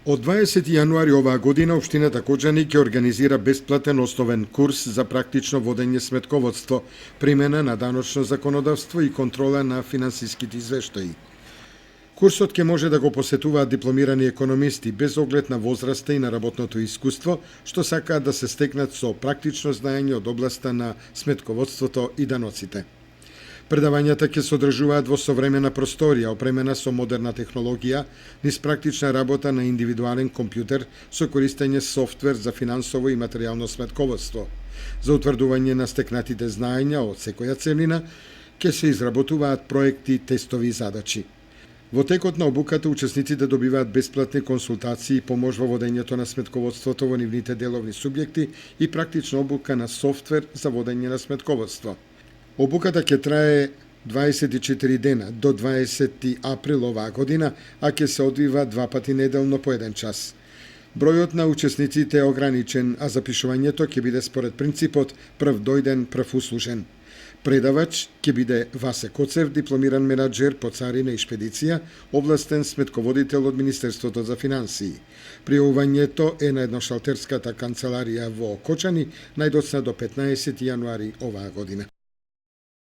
Од 20 јануари оваа година Општината Кочани ќе организира бесплатен основен курс за практично водење сметководство, примена на даночно законодавство и контрола на финансиските извештаи. Курсот ќе може да го посетуваат дипломирани економисти без оглед на возраста и на работното искуство, што сакаат да се стекнат со практично знаење од областа на сметководството и даноците. Предавањата ќе се одржуваат во современа просторија, опремена со модерна технологија, низ практична работа на индивидуален компјутер со користење софтвер за финансово и материјално сметководство. За утврдување на стекнатите знаења од секоја целина ќе се изработуваат проекти, тестови и задачи. Во текот на обуката учесниците добиваат бесплатни консултации и помош во водењето на сметководството во нивните деловни субјекти и практична обука на софтвер за водење на сметководство. Обуката ќе трае 24 дена до 20 април оваа година, а ќе се одвива 2 пати неделно по 1 час. Бројот на учесниците е ограничен, а запишувањето ќе биде според принципот прв дојден, прв услужен. Предавач ќе биде Васе Коцев, дипломиран менаџер по царина и шпедиција, овластен сметководител од Министерството за финансии. Пријавувањето е на едношалтерската канцеларија во Кочани најдоцна до 15 јануари оваа година.